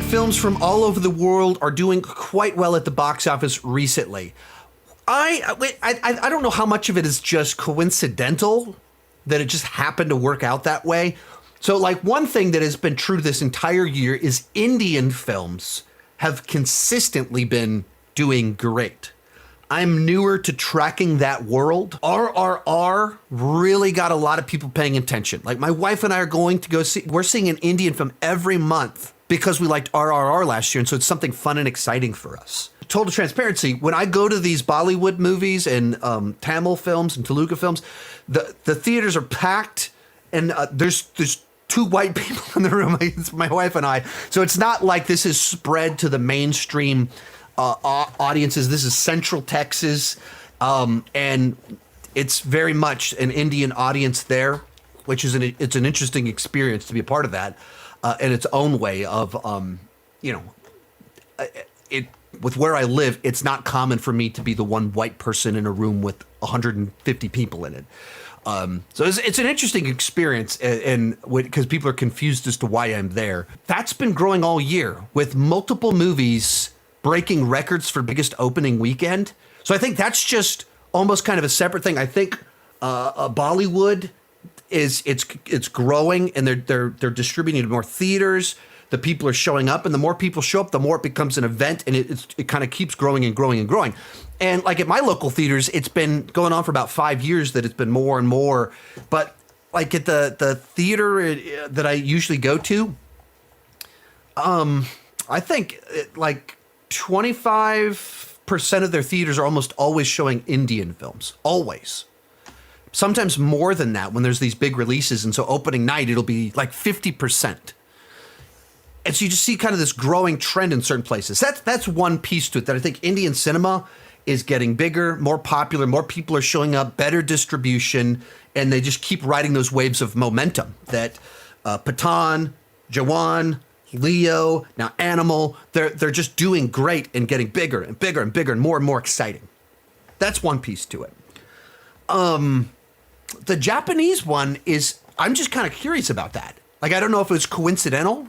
films from all over the world are doing quite well at the box office recently. I don't know how much of it is just coincidental that it just happened to work out that way. So like one thing that has been true this entire year is Indian films have consistently been doing great. I'm newer to tracking that world. RRR really got a lot of people paying attention. Like my wife and I are going to go see, we're seeing an Indian film every month because we liked RRR last year. And so it's something fun and exciting for us. Total transparency, when I go to these Bollywood movies and Tamil films and Telugu films, the theaters are packed and there's two white people in the room. It's my wife and I. So it's not like this is spread to the mainstream audiences. This is Central Texas, and it's very much an Indian audience there, which is it's an interesting experience to be a part of that in its own way of, with where I live, it's not common for me to be the one white person in a room with 150 people in it. So it's an interesting experience, and because people are confused as to why I'm there. That's been growing all year with multiple movies breaking records for biggest opening weekend. So I think that's just almost kind of a separate thing. I think Bollywood it's growing, and they're distributing to more theaters. The people are showing up, and the more people show up, the more it becomes an event, and it kind of keeps growing and growing and growing. And like at my local theaters, it's been going on for about 5 years that it's been more and more. But like at the theater that I usually go to, I think like 25% of their theaters are almost always showing Indian films. Always. Sometimes more than that when there's these big releases. And so opening night, it'll be like 50%. And so you just see kind of this growing trend in certain places. That's one piece to it, that I think Indian cinema is getting bigger, more popular, more people are showing up, better distribution, and they just keep riding those waves of momentum that Pathan, Jawan, Leo, now Animal, they're just doing great and getting bigger and bigger and bigger and more exciting. That's one piece to it. The Japanese one is, I'm just kind of curious about that. Like, I don't know if it was coincidental.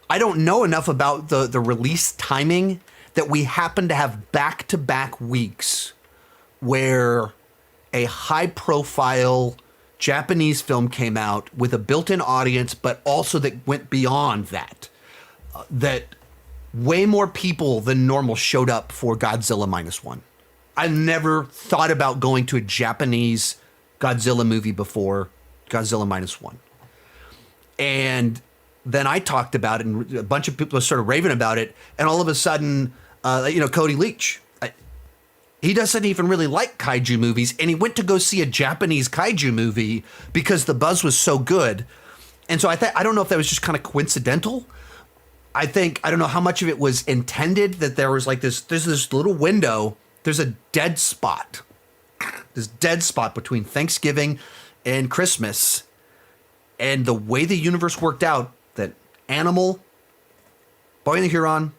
I don't know enough about the release timing that we happen to have back-to-back weeks where a high-profile Japanese film came out with a built-in audience, but also that went beyond that. That way more people than normal showed up for Godzilla -1. I've never thought about going to a Japanese Godzilla movie before Godzilla -1. And then I talked about it, and a bunch of people started raving about it, and all of a sudden, Cody Leach, he doesn't even really like kaiju movies, and he went to go see a Japanese kaiju movie because the buzz was so good. And so I don't know if that was just kind of coincidental. I don't know how much of it was intended, that there was like there's this little window, there's a dead spot, this dead spot between Thanksgiving and Christmas. And the way the universe worked out, that Animal, Boy in the Huron,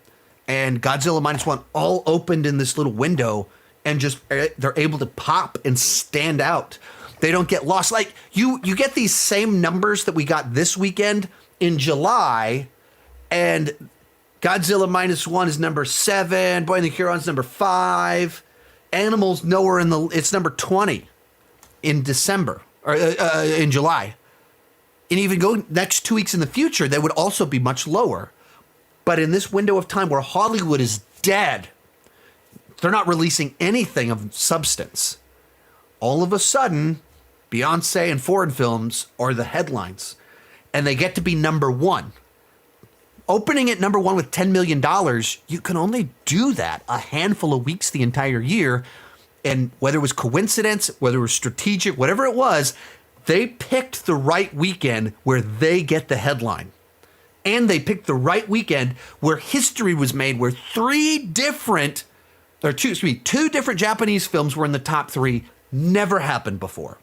and Godzilla -1 all opened in this little window, and just they're able to pop and stand out. They don't get lost. Like you get these same numbers that we got this weekend in July, and Godzilla -1 is number 7, Boy in the Huron's number 5, Animal's nowhere it's number 20 in December or in July. And even go next 2 weeks in the future, that would also be much lower. But in this window of time where Hollywood is dead, they're not releasing anything of substance. All of a sudden, Beyonce and foreign films are the headlines, and they get to be number 1. Opening at number 1 with $10 million, you can only do that a handful of weeks the entire year. And whether it was coincidence, whether it was strategic, whatever it was, they picked the right weekend where they get the headline. And they picked the right weekend where history was made, where two different Japanese films were in the top 3. Never happened before.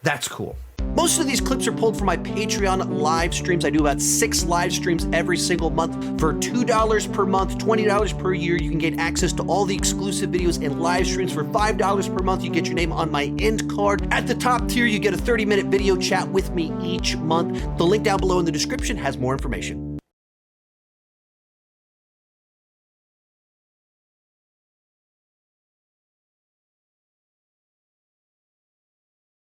That's cool. Most of these clips are pulled from my Patreon live streams. I do about 6 live streams every single month. For $2 per month, $20 per year, you can get access to all the exclusive videos and live streams. For $5 per month, you get your name on my end card. At the top tier, you get a 30-minute video chat with me each month. The link down below in the description has more information.